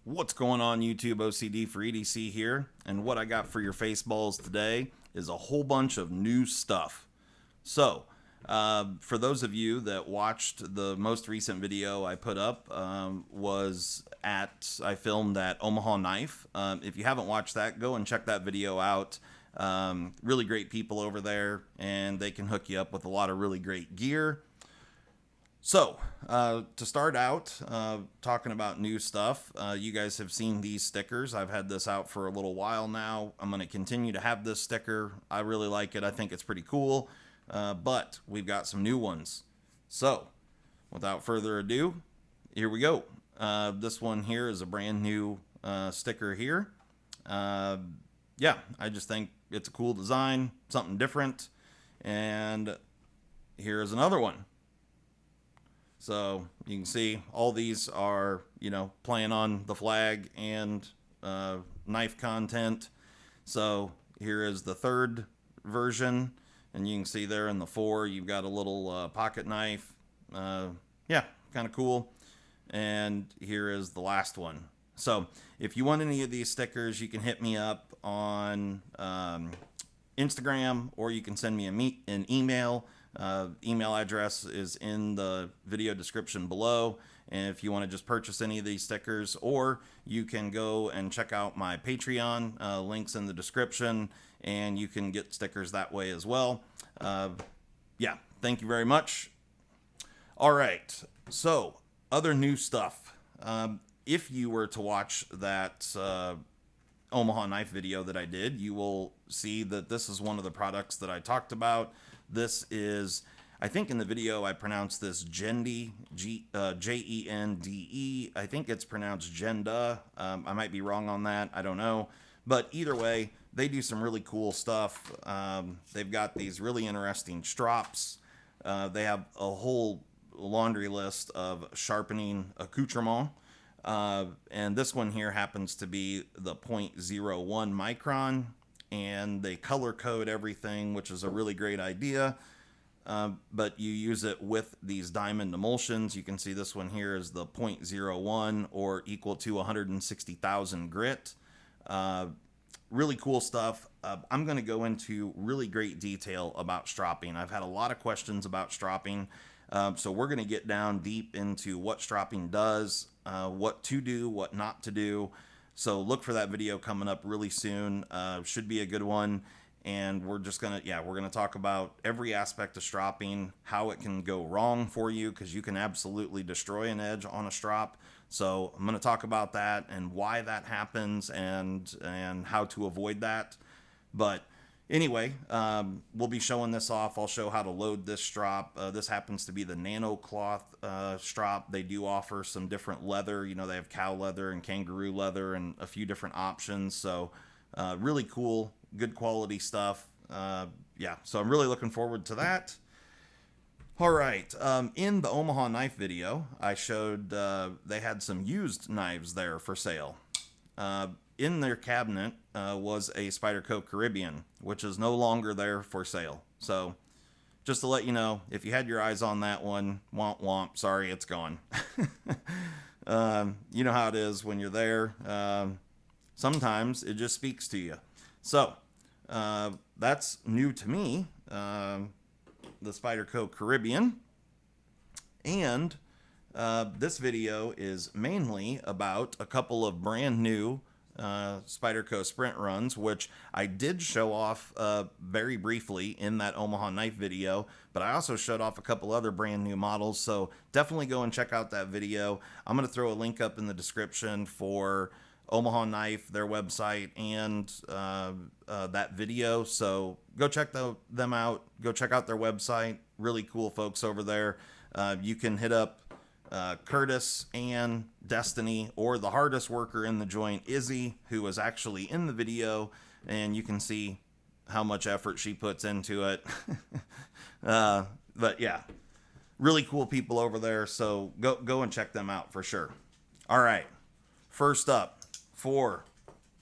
What's going on, YouTube? OCD for EDC here, and what I got for your face balls today is a whole bunch of new stuff. So, for those of you that watched the most recent video I put up, I filmed at Omaha Knife. If you haven't watched that, go and check that video out. Really great people over there, and they can hook you up with a lot of really great gear. So, to start out, talking about new stuff, you guys have seen these stickers. I've had this out for a little while now. I'm going to continue to have this sticker. I really like it. I think it's pretty cool, but we've got some new ones. So, without further ado, here we go. This one here is a brand new sticker here. Yeah, I just think it's a cool design, something different, and here's another one. So you can see all these are, playing on the flag and knife content. So here is the third version, and you can see there in the 4, you've got a little pocket knife. Yeah, kind of cool. And here is the last one. So if you want any of these stickers, you can hit me up on Instagram, or you can send me an email. Email address is in the video description below, and if you want to just purchase any of these stickers, or you can go and check out my Patreon, links in the description, and you can get stickers that way as well. Yeah, thank you very much. All right, so other new stuff. If you were to watch that Omaha Knife video that I did, you will see that this is one of the products that I talked about. This is, I think in the video I pronounced this Jende, Jende. I think it's pronounced Jenda. I might be wrong on that. I don't know. But either way, they do some really cool stuff. They've got these really interesting strops. They have a whole laundry list of sharpening accoutrement. And this one here happens to be the 0.01 micron. And they color code everything, which is a really great idea. But you use it with these diamond emulsions. You can see this one here is the 0.01 or equal to 160,000 grit. Really cool stuff. I'm going to go into really great detail about stropping. I've had a lot of questions about stropping. So we're going to get down deep into what stropping does, what to do, what not to do. So look for that video coming up really soon. Should be a good one. And we're just going to, we're going to talk about every aspect of stropping, how it can go wrong for you, because you can absolutely destroy an edge on a strop. So I'm going to talk about that and why that happens and how to avoid that. But anyway, we'll be showing this off. I'll show how to load this strop. This happens to be the nano cloth strop. They do offer some different leather. They have cow leather and kangaroo leather and a few different options. So really cool, good quality stuff. Yeah, so I'm really looking forward to that. All right, in the Omaha Knife video, I showed they had some used knives there for sale. In their cabinet was a Spyderco Caribbean, which is no longer there for sale. So just to let you know, if you had your eyes on that one, womp womp, sorry, it's gone. You know how it is when you're there. Sometimes it just speaks to you. So that's new to me, the Spyderco Caribbean. And this video is mainly about a couple of brand new Spyderco Sprint runs, which I did show off very briefly in that Omaha Knife video, but I also showed off a couple other brand new models, so definitely go and check out that video. I'm going to throw a link up in the description for Omaha Knife, their website, and that video, so go check them out. Go check out their website. Really cool folks over there. You can hit up Curtis and Destiny, or the hardest worker in the joint, Izzy, who was actually in the video, and you can see how much effort she puts into it. But yeah, really cool people over there, so go and check them out for sure. All right, first up for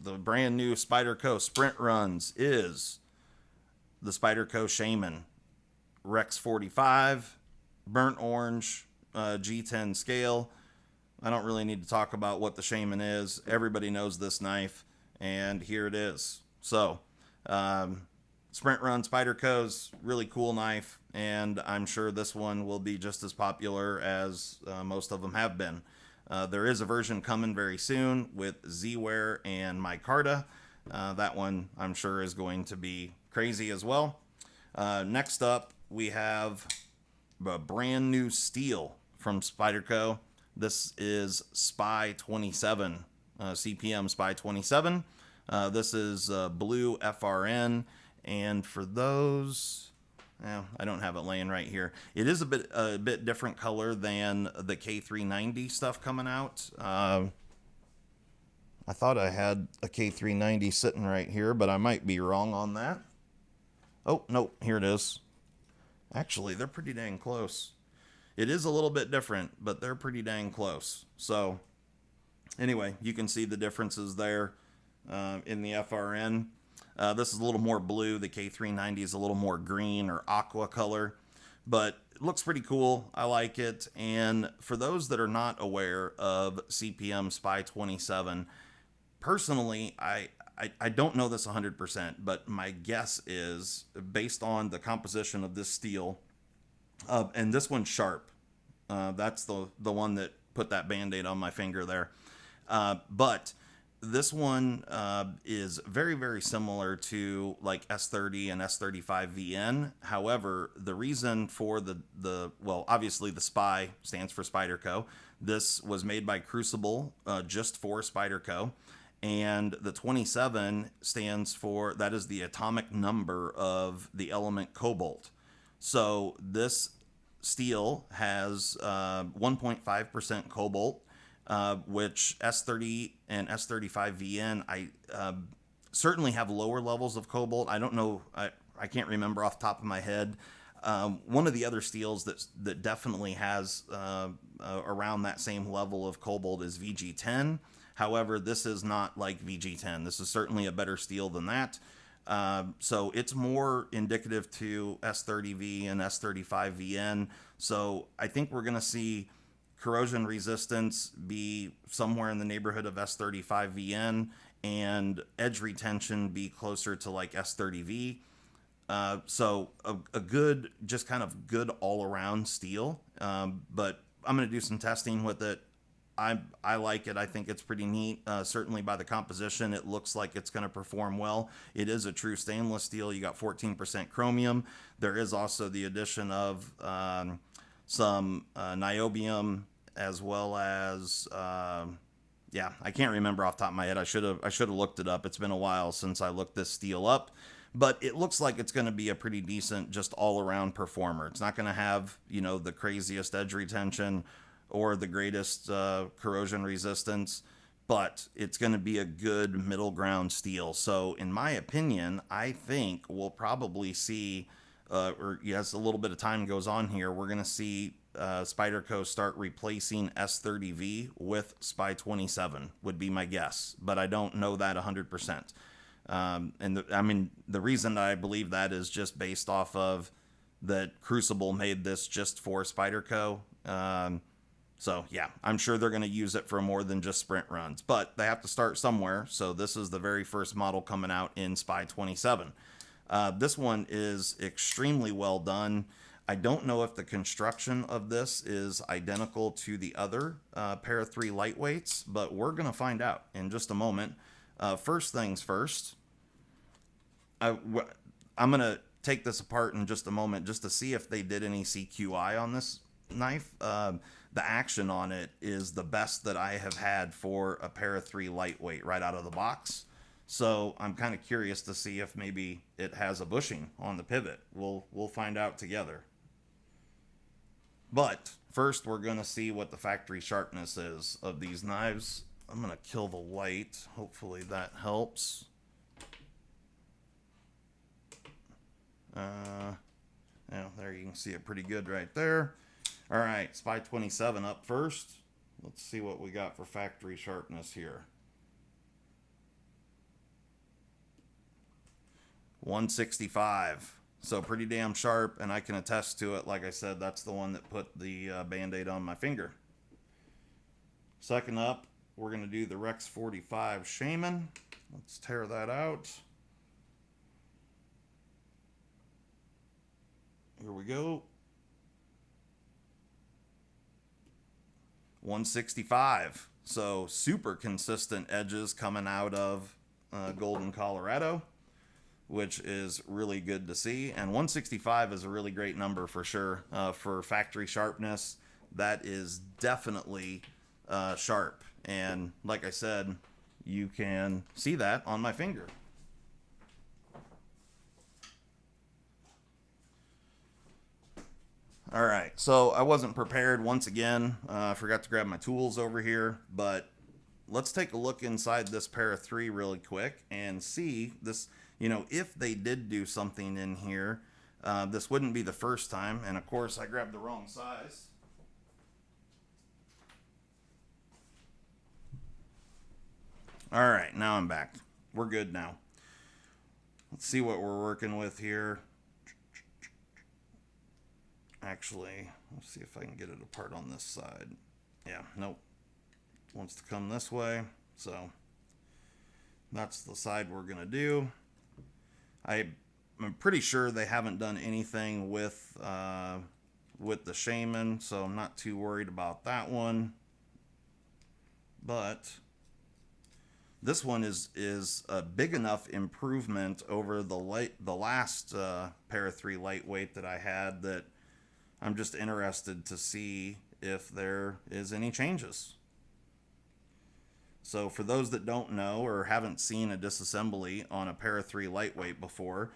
the brand new Spyderco Sprint runs is the Spyderco Shaman REX45 burnt orange G10 scale. I don't really need to talk about what the Shaman is. Everybody knows this knife, and here it is. So, Sprint Run Spyderco's really cool knife, and I'm sure this one will be just as popular as most of them have been. There is a version coming very soon with Z-Wear and micarta. That one I'm sure is going to be crazy as well. Next up, we have a brand new steel from Spyderco. This is SPY27, CPM SPY27. This is blue FRN, and for those, I don't have it laying right here. It is a bit different color than the K390 stuff coming out. I thought I had a K390 sitting right here, but I might be wrong on that. Oh, no, here it is. Actually, they're pretty dang close. It is a little bit different, but they're pretty dang close. So, anyway, you can see the differences there in the FRN. This is a little more blue. The K390 is a little more green or aqua color, but it looks pretty cool. I like it. And for those that are not aware of CPM SPY27, personally, I don't know this 100%, but my guess is based on the composition of this steel, and this one's sharp. That's the one that put that Band-Aid on my finger there. But this one is very, very similar to like S30 and S35 VN. However, the reason for well, obviously the SPY stands for Spyderco. This was made by Crucible just for Spyderco. And the 27 stands for, that is the atomic number of the element cobalt. So this steel has 1.5% cobalt, which S30 and S35 VN, I certainly have lower levels of cobalt. I don't know, I can't remember off the top of my head. One of the other steels that definitely has around that same level of cobalt is VG10. However, this is not like VG10. This is certainly a better steel than that. So it's more indicative to S30V and S35 VN. So I think we're going to see corrosion resistance be somewhere in the neighborhood of S35 VN and edge retention be closer to like S30V. So a good, just kind of good all around steel. But I'm going to do some testing with it. I like it. I think it's pretty neat. Certainly by the composition, it looks like it's going to perform well. It is a true stainless steel. You got 14% chromium. There is also the addition of some niobium, as well as yeah, I can't remember off the top of my head. I should have looked it up. It's been a while since I looked this steel up. But it looks like it's going to be a pretty decent, just all-around performer. It's not going to have, you know, the craziest edge retention or the greatest corrosion resistance, but it's going to be a good middle ground steel. So in my opinion, I think we'll probably see, or as a little bit of time goes on here, we're going to see Spyderco start replacing S30V with SPY27 would be my guess, but I don't know that 100%. I mean, the reason I believe that is just based off of that Crucible made this just for Spyderco. So yeah, I'm sure they're going to use it for more than just sprint runs, but they have to start somewhere. So this is the very first model coming out in SPY27. This one is extremely well done. I don't know if the construction of this is identical to the other Para 3 lightweights, but we're going to find out in just a moment. First things first, I'm going to take this apart in just a moment just to see if they did any CQI on this knife. The action on it is the best that I have had for a Para 3 lightweight right out of the box. So I'm kind of curious to see if maybe it has a bushing on the pivot. We'll find out together. But first we're going to see what the factory sharpness is of these knives. I'm going to kill the light. Hopefully that helps. Yeah, there you can see it pretty good right there. All right, SPY27 up first. Let's see what we got for factory sharpness here. 165. So pretty damn sharp, and I can attest to it. Like I said, that's the one that put the Band-Aid on my finger. Second up, we're going to do the REX45 Shaman. Let's tear that out. Here we go. 165. So super consistent edges coming out of Golden, Colorado, which is really good to see. And 165 is a really great number for sure. For factory sharpness, that is definitely sharp. And like I said, you can see that on my finger. All right, so I wasn't prepared once again. I forgot to grab my tools over here, but let's take a look inside this pair of 3 really quick and see this, you know, if they did do something in here. This wouldn't be the first time, and of course I grabbed the wrong size. All right, now I'm back. We're good now. Let's see what we're working with here. Actually, let's see if I can get it apart on this side. Yeah, nope. It wants to come this way. So that's the side we're going to do. I'm pretty sure they haven't done anything with the Shaman, so I'm not too worried about that one. But this one is a big enough improvement over the last pair of 3 lightweight that I had that I'm just interested to see if there is any changes. So for those that don't know or haven't seen a disassembly on a pair of 3 lightweight before,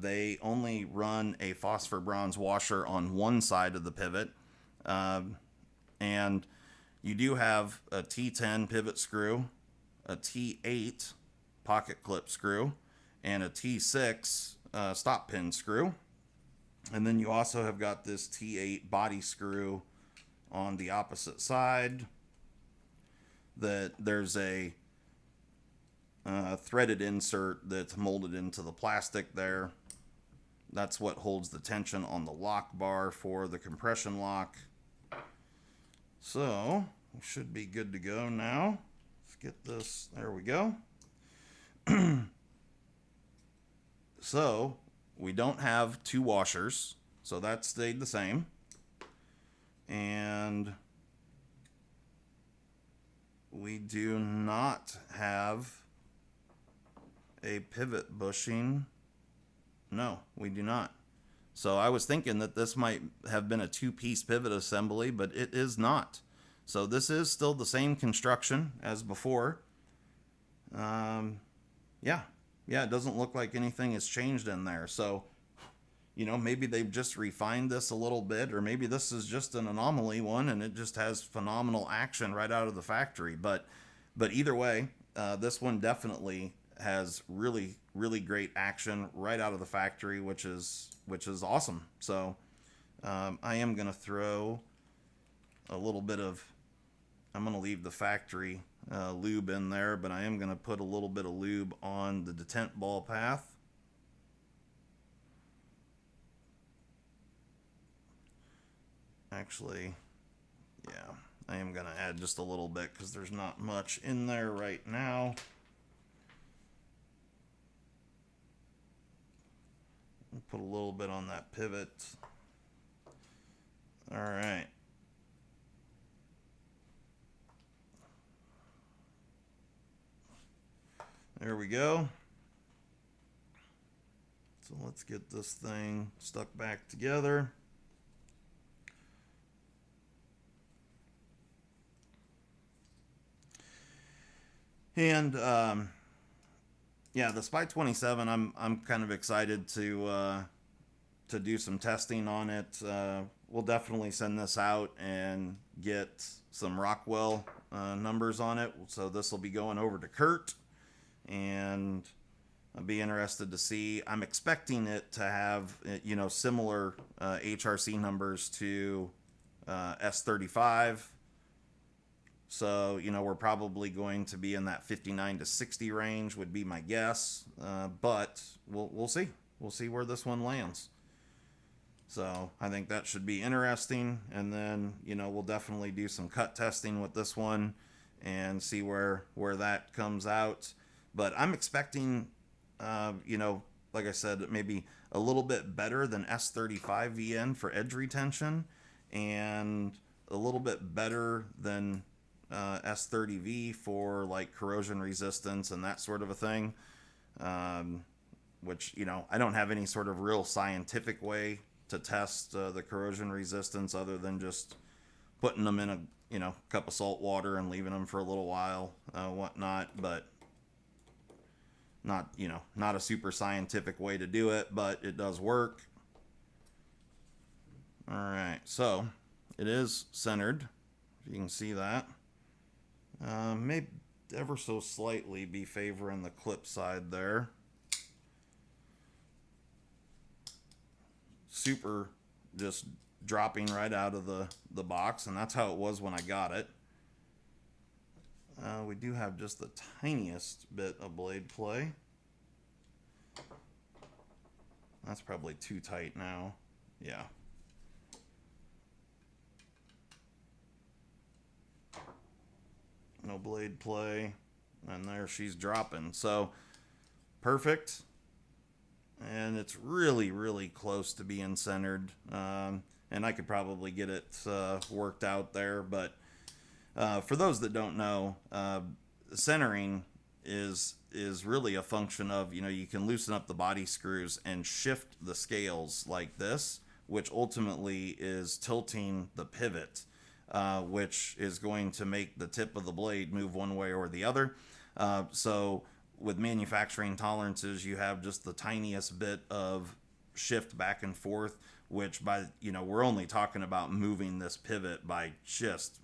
they only run a phosphor bronze washer on one side of the pivot. And you do have a T10 pivot screw, a T8 pocket clip screw, and a T6 stop pin screw. And then you also have got this T8 body screw on the opposite side. There's a threaded insert that's molded into the plastic there. That's what holds the tension on the lock bar for the compression lock. So we should be good to go now. Let's get this. There we go. So we don't have 2 washers, so that stayed the same. And we do not have a pivot bushing. No, we do not. So I was thinking that this might have been a 2-piece pivot assembly, but it is not. So this is still the same construction as before. Yeah, it doesn't look like anything has changed in there. So, you know, maybe they've just refined this a little bit, or maybe this is just an anomaly one and it just has phenomenal action right out of the factory. But either way, this one definitely has really, really great action right out of the factory, which is awesome. So I am going to throw a little bit of, I'm going to leave the factory lube in there, but I am going to put a little bit of lube on the detent ball path. Actually, yeah, I am going to add just a little bit because there's not much in there right now. Put a little bit on that pivot. All right. There we go. So let's get this thing stuck back together. And yeah, the SPY27, I'm kind of excited to do some testing on it. We'll definitely send this out and get some Rockwell numbers on it. So this will be going over to Kurt, and I'll be interested to see. I'm expecting it to have, you know, similar HRC numbers to S35. So, you know, we're probably going to be in that 59 to 60 range would be my guess. But we'll see. We'll see where this one lands. So I think that should be interesting. And then, you know, we'll definitely do some cut testing with this one and see where that comes out. But I'm expecting, you know, like I said, maybe a little bit better than S35 VN for edge retention, and a little bit better than S30V for like corrosion resistance and that sort of a thing. Which, you know, I don't have any sort of real scientific way to test the corrosion resistance other than just putting them in a, you know, cup of salt water and leaving them for a little while, whatnot. But not, you know, not a super scientific way to do it, but it does work. All right, so it is centered, if you can see that. May ever so slightly be favoring the clip side there. Super just dropping right out of the box, and that's how it was when I got it. We do have just the tiniest bit of blade play. That's probably too tight now. Yeah. No blade play. And there she's dropping. So, perfect. And it's really, really close to being centered. And I could probably get it worked out there. But for those that don't know, centering is really a function of, you know, you can loosen up the body screws and shift the scales like this, which ultimately is tilting the pivot, which is going to make the tip of the blade move one way or the other. So with manufacturing tolerances, you have just the tiniest bit of shift back and forth, which by, you know, we're only talking about moving this pivot by just,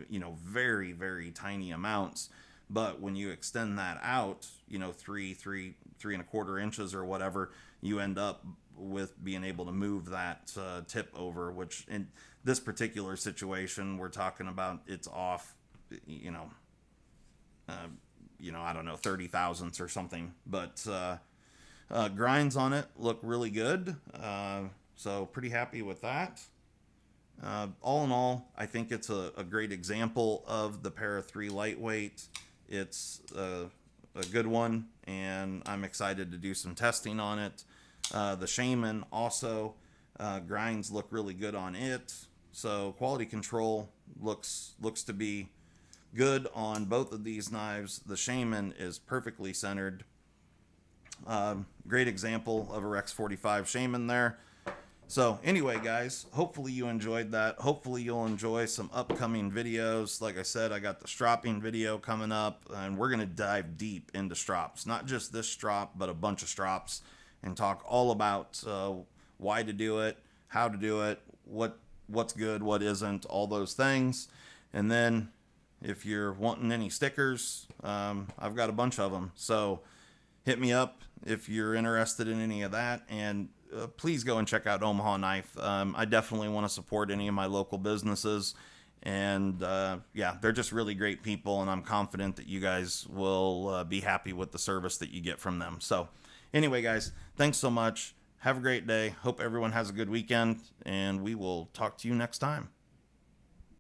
you know, very, very tiny amounts. But when you extend that out, you know, 3.25 inches or whatever, you end up with being able to move that tip over, which in this particular situation, we're talking about it's off, you know, I don't know, 30 thousandths or something. But grinds on it look really good. So pretty happy with that. All in all, I think it's a great example of the Para 3 lightweight. It's a good one, and I'm excited to do some testing on it. The Shaman also, grinds look really good on it. So quality control looks to be good on both of these knives. The Shaman is perfectly centered. Great example of a REX45 Shaman there. So anyway, guys, hopefully you enjoyed that. Hopefully you'll enjoy some upcoming videos. Like I said, I got the stropping video coming up, and we're going to dive deep into strops. Not just this strop, but a bunch of strops, and talk all about why to do it, how to do it, what's good, what isn't, all those things. And then if you're wanting any stickers, I've got a bunch of them. So hit me up if you're interested in any of that. And please go and check out Omaha Knife. I definitely want to support any of my local businesses. And yeah, they're just really great people, and I'm confident that you guys will be happy with the service that you get from them. So anyway, guys, thanks so much. Have a great day. Hope everyone has a good weekend, and we will talk to you next time.